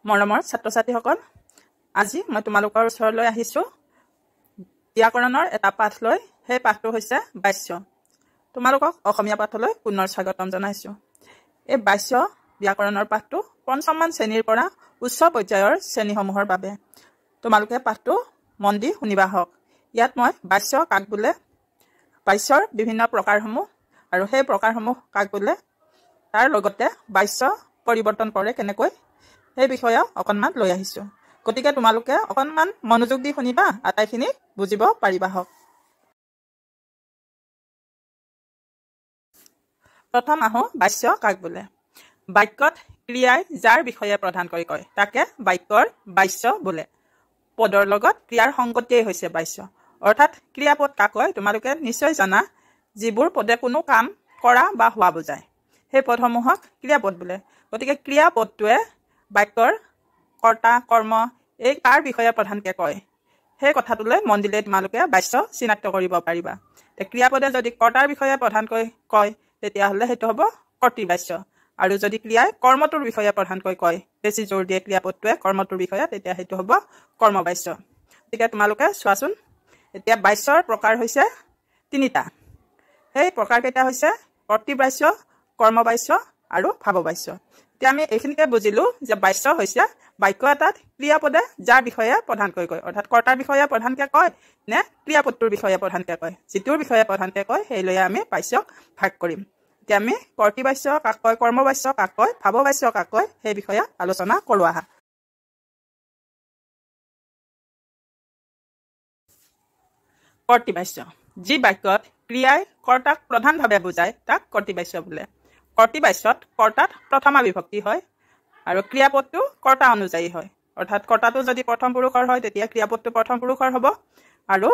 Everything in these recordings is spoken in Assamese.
মৰমৰ ছাত্ৰ-ছাত্ৰীসকল, আজি মই তোমালোকৰ ওচৰলৈ আহিছোঁ ব্যাকৰণৰ এটা পাঠ লৈ। সেই পাঠটো হৈছে বাস্য। তোমালোকক অসমীয়া পাঠলৈ পুনৰ স্বাগতম জনাইছোঁ। এই বাস্য ব্যাকৰণৰ পাঠটো পঞ্চমমান শ্ৰেণীৰ পৰা উচ্চ পৰ্যায়ৰ শ্ৰেণীসমূহৰ বাবে। তোমালোকে পাঠটো মন দি শুনিবা হওক। ইয়াত মই বাস্য কাক বোলে, বাস্যৰ বিভিন্ন প্ৰকাৰসমূহ আৰু সেই প্ৰকাৰসমূহ কাক বোলে, তাৰ লগতে বাস্য পৰিৱৰ্তন কৰে কেনেকৈ, সেই বিষয়ে অকণমান লৈ আহিছোঁ। গতিকে তোমালোকে অকণমান মনোযোগ দি শুনিবা, আটাইখিনি বুজিব পাৰিবা হওক। প্ৰথম আহোঁ বাস্য কাক বোলে। বাক্যত ক্ৰিয়াই যাৰ বিষয়ে প্ৰধানকৈ কয় তাকে বাক্যৰ বাস্য বোলে। পদৰ লগত ক্ৰিয়াৰ সংগতিয়েই হৈছে বাস্য। অৰ্থাৎ ক্ৰিয়াপদ কাক কয় তোমালোকে নিশ্চয় জানা, যিবোৰ পদে কোনো কাম কৰা বা হোৱা বুজায়, সেই পদসমূহক ক্ৰিয়াপদ বোলে। গতিকে ক্ৰিয়াপদটোৱে বাক্যৰ কৰ্তা কৰ্ম এই কাৰ বিষয়ে প্ৰধানকৈ কয়, সেই কথাটোলৈ মন দিলে তোমালোকে বাস্য চিনাক্ত কৰিব পাৰিবা। ক্ৰিয়াপদে যদি কৰ্তাৰ বিষয়ে প্ৰধানকৈ কয় তেতিয়াহ'লে সেইটো হ'ব কৰ্তৃবাস্য। আৰু যদি ক্ৰিয়াই কৰ্মটোৰ বিষয়ে প্ৰধানকৈ কয়, বেছি জোৰ দিয়ে ক্ৰিয়াপদটোৱে কৰ্মটোৰ বিষয়ে, তেতিয়া সেইটো হ'ব কৰ্মবাস্য। গতিকে তোমালোকে চোৱাচোন, এতিয়া বাস্যৰ প্ৰকাৰ হৈছে তিনিটা। সেই প্ৰকাৰকেইটা হৈছে কৰ্তৃবাস্য, কৰ্মবাস্য আৰু ভাৱবাস্য। এতিয়া আমি এইখিনিকে বুজিলোঁ যে বাস্য হৈছে বাক্য এটাত ক্ৰিয়াপদে যাৰ বিষয়ে প্ৰধানকৈ কয়, অৰ্থাৎ কৰ্তাৰ বিষয়ে প্ৰধানকৈ কয় নে ক্ৰিয়াপদটোৰ বিষয়ে প্ৰধানকৈ কয়। যিটোৰ বিষয়ে প্ৰধানকৈ কয় সেই লৈ আমি বাস্যক ভাগ কৰিম। এতিয়া আমি কৰ্তৃবাস্য কাক কয়, কৰ্মবাস্য কাক কয়, ভাৱবাস্য কাক কয়, সেই বিষয়ে আলোচনা কৰোঁ আহা। কৰ্তৃবাস্য, যি বাক্যত ক্ৰিয়াই কৰ্তাক প্ৰধানভাৱে বুজায় তাক কৰ্তৃবাস্য বোলে। কৰ্তৃবাস্যত কৰ্তাত প্ৰথমা বিভক্তি হয় আৰু ক্ৰিয়াপদটো কৰ্তা অনুযায়ী হয়। অৰ্থাৎ কৰ্তাটো যদি প্ৰথম পুৰুষৰ হয় তেতিয়া ক্ৰিয়াপদটো প্ৰথম পুৰুষৰ হ'ব, আৰু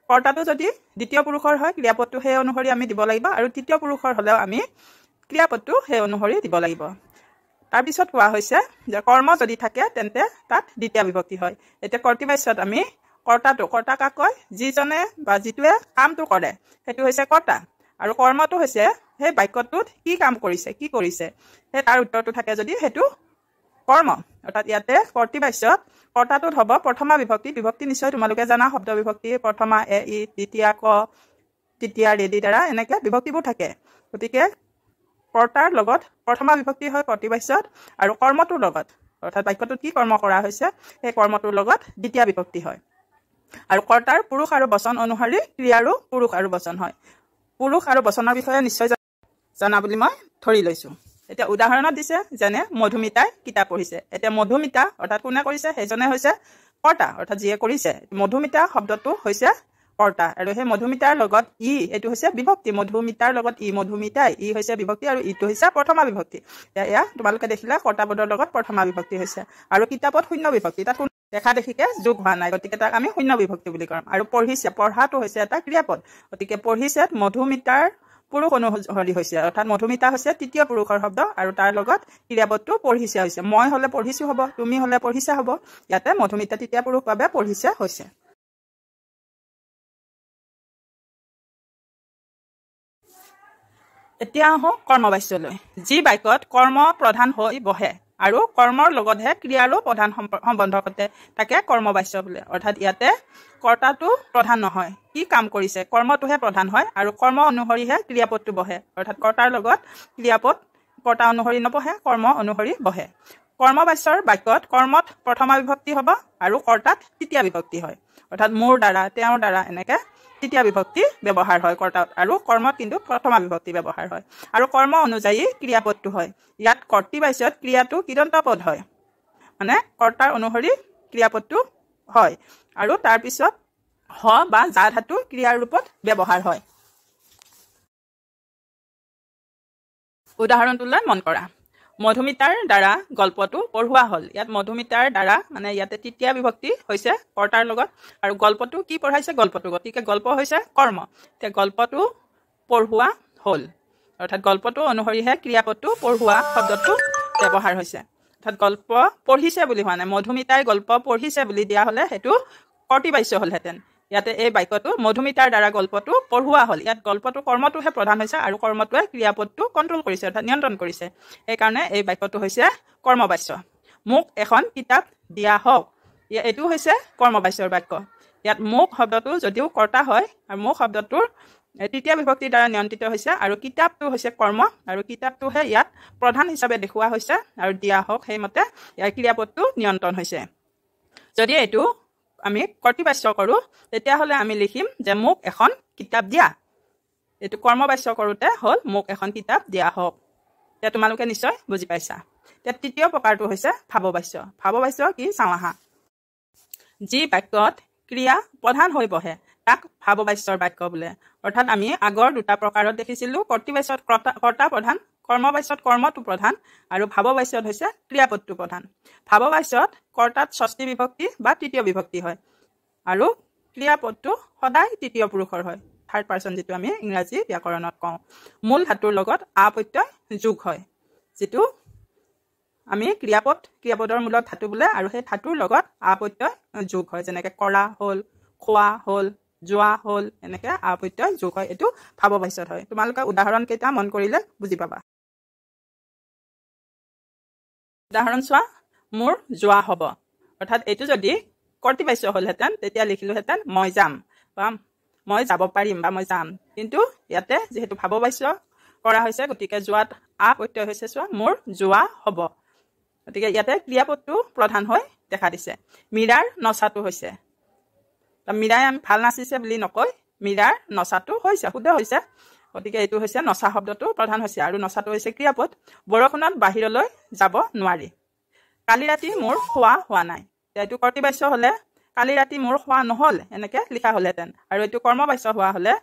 কৰ্তাটো যদি দ্বিতীয় পুৰুষৰ হয় ক্ৰিয়াপদটো সেই অনুসৰি আমি দিব লাগিব, আৰু তৃতীয় পুৰুষৰ হ'লেও আমি ক্ৰিয়াপদটো সেই অনুসৰি দিব লাগিব। তাৰপিছত কোৱা হৈছে যে কৰ্ম যদি থাকে তেন্তে তাত দ্বিতীয় বিভক্তি হয়। এতিয়া কৰ্তৃবাস্যত আমি কৰ্তাটো, কৰ্তা কাক কয়, যিজনে বা যিটোৱে কামটো কৰে সেইটো হৈছে কৰ্তা, আৰু কৰ্মটো হৈছে সেই বাক্যটোত কি কাম কৰিছে, কি কৰিছে, সেই তাৰ উত্তৰটো থাকে যদি সেইটো কৰ্ম। অৰ্থাৎ ইয়াতে কৰ্তৃবাস্যত কৰ্তাটোত হ'ব প্ৰথমা বিভক্তি। বিভক্তি নিশ্চয় তোমালোকে জানা, শব্দ বিভক্তি প্ৰথমা এ ই, দ্বিতীয়া ক, তৃতীয়া ৰেডি দ্বাৰা এনেকৈ বিভক্তিবোৰ থাকে। গতিকে কৰ্তাৰ লগত প্ৰথমা বিভক্তি হয় কৰ্তৃবাস্যত, আৰু কৰ্মটোৰ লগত অৰ্থাৎ বাক্যটোত কি কৰ্ম কৰা হৈছে সেই কৰ্মটোৰ লগত দ্বিতীয় বিভক্তি হয়। আৰু কৰ্তাৰ পুৰুষ আৰু বচন অনুসৰি ক্ৰিয়াৰো পুৰুষ আৰু বচন হয়। পুৰুষ আৰু বচনৰ বিষয়ে নিশ্চয় জানা বুলি মই ধৰি লৈছোঁ। এতিয়া উদাহৰণত দিছে, যেনে মধুমিতাই কিতাপ পঢ়িছে। এতিয়া মধুমিতা অৰ্থাৎ কোনে কৰিছে সেইজনে হৈছে কৰ্তা, অৰ্থাৎ যিয়ে কৰিছে। মধুমিতা শব্দটো হৈছে কৰ্তা, আৰু সেই মধুমিতাৰ লগত ই এইটো হৈছে বিভক্তি। মধুমিতাৰ লগত ই, মধুমিতাই ই হৈছে বিভক্তি, আৰু ইটো হৈছে প্ৰথমা বিভক্তি। এয়া তোমালোকে দেখিলা কৰ্তা পদৰ লগত প্ৰথমা বিভক্তি হৈছে। আৰু কিতাপত শূন্য বিভক্তি, তাত কোনো দেখা দেখিকে যোগ হোৱা নাই, গতিকে তাক আমি শূন্য বিভক্তি বুলি কম। আৰু পঢ়িছে, পঢ়াটো হৈছে এটা ক্ৰিয়াপদ, গতিকে পঢ়িছে মধুমিতাৰ পুৰুষ অনুসৰি হৈছে, অৰ্থাৎ মধুমিতা হৈছে তৃতীয় পুৰুষৰ শব্দ, আৰু তাৰ লগত ক্ৰিয়াপদটো পঢ়িছে হৈছে। মই হ'লে পঢ়িছোঁ হ'ব, তুমি হ'লে পঢ়িছা হ'ব। ইয়াতে মধুমিতা তৃতীয় পুৰুষ বাবে পঢ়িছে হৈছে। এতিয়া আহোঁ কৰ্মবাস্যলৈ। যি বাক্যত কৰ্ম প্ৰধান হৈ বহে আৰু কৰ্মৰ লগতহে ক্ৰিয়াৰো প্ৰধান সম্বন্ধ ঘটে তাকে কৰ্মবাস্য বোলে। অৰ্থাৎ ইয়াতে কৰ্তাটো প্ৰধান নহয়, কি কাম কৰিছে কৰ্মটোহে প্ৰধান হয়, আৰু কৰ্ম অনুসৰিহে ক্ৰিয়াপদটো বহে। অৰ্থাৎ কৰ্তাৰ লগত ক্ৰিয়াপদ কৰ্তা অনুসৰি নবহে, কৰ্ম অনুসৰি বহে। কৰ্মবাস্যৰ বাক্যত কৰ্মত প্ৰথমা বিভক্তি হ'ব আৰু কৰ্তাত তৃতীয় বিভক্তি হয়। অৰ্থাৎ মোৰ দ্বাৰা, তেওঁৰ দ্বাৰা এনেকৈ তৃতীয় বিভক্তি ব্যৱহাৰ হয় কৰ্তাত, আৰু কৰ্মত কিন্তু প্ৰথমা বিভক্তি ব্যৱহাৰ হয়। আৰু কৰ্ম অনুযায়ী ক্ৰিয়াপদটো হয়। ইয়াত কৰ্তৃবাস্যত ক্ৰিয়াটো কৃদন্ত পদ হয়, মানে কৰ্তাৰ অনুসৰি ক্ৰিয়াপদটো হয়, আৰু তাৰপিছত হ বা যা ধাতু ক্ৰিয়াৰ ৰূপত ব্যৱহাৰ হয়। উদাহৰণটোলৈ মন কৰা। মধুমিতাৰ দ্বাৰা গল্পটো পঢ়োৱা হ'ল। ইয়াত মধুমিতাৰ দ্বাৰা মানে ইয়াতে তৃতীয় বিভক্তি হৈছে কৰ্তাৰ লগত, আৰু গল্পটো কি পঢ়াইছে গল্পটো, গতিকে গল্প হৈছে কৰ্ম। এতিয়া গল্পটো পঢ়োৱা হ'ল, অৰ্থাৎ গল্পটো অনুসৰিহে ক্ৰিয়াপদটো পঢ়োৱা শব্দটো ব্যৱহাৰ হৈছে। অৰ্থাৎ গল্প পঢ়িছে বুলি হোৱা নাই, মধুমিতাই গল্প পঢ়িছে বুলি দিয়া হ'লে সেইটো কৰ্তৃবাস্য হ'লহেঁতেন। ইয়াতে এই বাক্যটো মধুমিতাৰ দ্বাৰা গল্পটো পঢ়োৱা হ'ল। ইয়াত গল্পটো কৰ্মটোহে প্ৰধান হৈছে, আৰু কৰ্মটোৱে ক্ৰিয়াপদটো কণ্ট্ৰল কৰিছে, অৰ্থাৎ নিয়ন্ত্ৰণ কৰিছে। সেইকাৰণে এই বাক্যটো হৈছে কৰ্মবাস্য। মোক এখন কিতাপ দিয়া হওক, এইটো হৈছে কৰ্মবাচ্যৰ বাক্য। ইয়াত মোক শব্দটো যদিও কৰ্তা হয় আৰু মোক শব্দটোৰ তৃতীয় বিভক্তিৰ দ্বাৰা নিয়ন্ত্ৰিত হৈছে আৰু কিতাপটো হৈছে কৰ্ম আৰু কিতাপটোহে ইয়াত প্ৰধান হিচাপে দেখুওৱা হৈছে আৰু দিয়া হওক সেইমতে ইয়াৰ ক্ৰিয়াপদটো নিয়ন্ত্ৰণ হৈছে। যদি এইটো আমি কৰ্তৃবাচ্য কৰোঁ তেতিয়াহ'লে আমি লিখিম যে মোক এখন কিতাপ দিয়া। এইটো কৰ্মবাচ্য কৰোঁতে হ'ল মোক এখন কিতাপ দিয়া হওক। এতিয়া তোমালোকে নিশ্চয় বুজি পাইছা। এতিয়া তৃতীয় প্ৰকাৰটো হৈছে ভাৱবাচ্য। ভাৱবাচ্য কি চাওঁ আহা। যি বাক্যত ক্ৰিয়া প্ৰধান হৈ বহে তাক ভাৱবাচ্যৰ বাক্য বোলে। অৰ্থাৎ আমি আগৰ দুটা প্ৰকাৰত দেখিছিলোঁ, কৰ্তৃবাচ্যত কৰ্তা প্ৰধান, কৰ্মবাচ্যত কৰ্মটো প্ৰধান আৰু ভাৱবাচ্যত হৈছে ক্ৰিয়াপদটো প্ৰধান। ভাৱবাচ্যত কৰ্তাত ষষ্ঠী বিভক্তি বা তৃতীয় বিভক্তি হয় আৰু ক্ৰিয়াপদটো সদায় তৃতীয় পুৰুষৰ হয়, থাৰ্ড পাৰ্চন যিটো আমি ইংৰাজী ব্যাকৰণত কওঁ। মূল ধাতুৰ লগত আ প্ৰত্যয় যোগ হয়, যিটো আমি ক্ৰিয়াপদৰ মূলত ধাতু বোলে আৰু সেই ধাতুৰ লগত আ প্ৰত্যয় যোগ হয়। যেনেকৈ কৰা হ'ল, খোৱা হ'ল, যোৱা হ'ল, এনেকৈ আ প্ৰত্যয় যোগ হয়। এইটো ভাৱবাচ্যত হয়। তোমালোকে উদাহৰণ কেইটা মন কৰিলে বুজি পাবা। উদাহৰণ চোৱা, মোৰ যোৱা হ'ব। অৰ্থাৎ এইটো যদি কৰ্তৃবাচ্য হ'লহেঁতেন তেতিয়া লিখিলোহেঁতেন মই যাম বা মই যাব পাৰিম বা মই যাম। কিন্তু ইয়াতে যিহেতু ভাৱবাচ্য কৰা হৈছে গতিকে যোৱাত আ প্ৰত্যয় হৈছে, চোৱা মোৰ যোৱা হ'ব। গতিকে ইয়াতে ক্ৰিয়াপদটো প্ৰধান হৈ দেখা দিছে। মীৰাৰ নচাটো হৈছে, মীৰাই আমি ভাল নাচিছে বুলি নকৈ মীৰাৰ নচাটো হৈছে, শুদ্ধ হৈছে। গতিকে এইটো হৈছে নচা শব্দটো প্ৰধান হৈছে আৰু নচাটো হৈছে ক্ৰিয়াপদ। বৰষুণত বাহিৰলৈ যাব নোৱাৰি। কালি ৰাতি মোৰ খোৱা হোৱা নাই। এইটো কৰ্তৃবাচ্য হ'লে কালি ৰাতি মোৰ খোৱা নহ'ল এনেকৈ লিখা হ'লহেঁতেন আৰু এইটো কৰ্মবাচ্য হোৱা হ'লে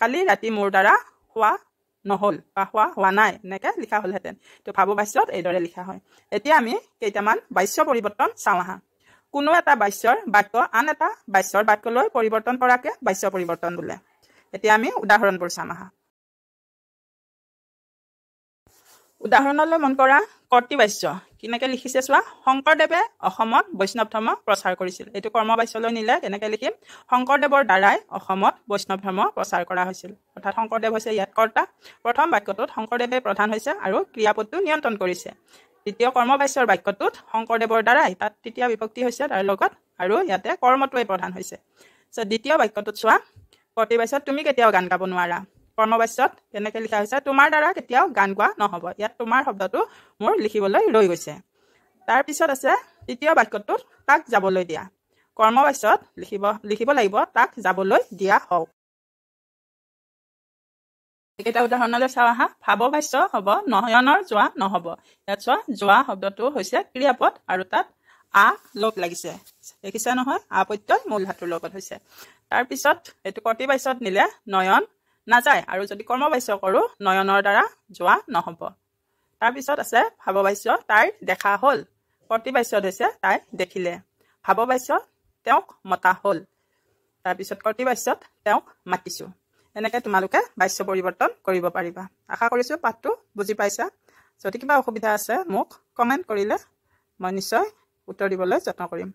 কালি ৰাতি মোৰ দ্বাৰা খোৱা নহ'ল বা খোৱা হোৱা নাই এনেকৈ লিখা হ'লহেঁতেন। এইটো ভাৱবাচ্যত এইদৰে লিখা হয়। এতিয়া আমি কেইটামান বাচ্য পৰিৱৰ্তন চাওঁ আহা। কোনো এটা বাচ্যৰ বাক্য আন এটা বাচ্যৰ বাক্যলৈ পৰিৱৰ্তন কৰাকে বাচ্য পৰিৱৰ্তন বোলে। এতিয়া আমি উদাহৰণবোৰ চাম আহা। উদাহৰণলৈ মন কৰা কৰ্তৃবাচ্য কেনেকৈ লিখিছে চোৱা। শংকৰদেৱে অসমত বৈষ্ণৱ ধৰ্ম প্ৰচাৰ কৰিছিল। এইটো কৰ্মবাচ্যলৈ নিলে কেনেকৈ লিখিম, শংকৰদেৱৰ দ্বাৰাই অসমত বৈষ্ণৱ ধৰ্ম প্ৰচাৰ কৰা হৈছিল। অৰ্থাৎ শংকৰদেৱ হৈছে ইয়াত কৰ্তা। প্ৰথম বাক্যটোত শংকৰদেৱে প্ৰধান হৈছে আৰু ক্ৰিয়াপদটো নিয়ন্ত্ৰণ কৰিছে। দ্বিতীয় কৰ্মবাচ্যৰ বাক্যটোত শংকৰদেৱৰ দ্বাৰাই, তাত তৃতীয় বিভক্তি হৈছে তাৰ লগত আৰু ইয়াতে কৰ্মটোৱে প্ৰধান হৈছে। দ্বিতীয় বাক্যটোত চোৱা, কৰ্তৃবাচ্যত তুমি কেতিয়াও গান গাব নোৱাৰা। কৰ্মবাচ্যত কেনেকৈ লিখা হৈছে, তোমাৰ দ্বাৰা কেতিয়াও গান গোৱা নহ'ব। ইয়াত তোমাৰ শব্দটো মোৰ লিখিবলৈ ৰৈ গৈছে। তাৰপিছত আছে তৃতীয় বাক্যটোত তাক যাবলৈ দিয়া। কৰ্মবাচ্যত লিখিব লাগিব তাক যাবলৈ দিয়া হওক। এইকেইটা উদাহৰণলৈ চাওঁ আহা। ভাৱবাচ্য হ'ব নয়নৰ যোৱা নহ'ব। ইয়াত চোৱা, যোৱা শব্দটো হৈছে ক্ৰিয়াপদ আৰু তাত আ লোপ লাগিছে, দেখিছে নহয়, আ প্ৰত্যয় মূল ধাতুৰ লগত হৈছে। তাৰপিছত এইটো কৰ্তৃবাচ্যত নিলে নয়ন নাযায় আৰু যদি কৰ্মবাচ্য কৰোঁ নয়নৰ দ্বাৰা যোৱা নহ'ব। তাৰপিছত আছে ভাৱবাচ্য তাইৰ দেখা হ'ল। কৰ্তৃবাচ্যত হৈছে তাই দেখিলে। ভাৱবাচ্য তেওঁক মতা হ'ল। তাৰপিছত কৰ্তৃবাচ্যত তেওঁক মাতিছোঁ। এনেকৈ তোমালোকে বাচ্য পৰিৱৰ্তন কৰিব পাৰিবা। আশা কৰিছোঁ পাঠটো বুজি পাইছা। যদি কিবা অসুবিধা আছে মোক কমেণ্ট কৰিলে মই নিশ্চয় উত্তৰ দিবলৈ যত্ন কৰিম।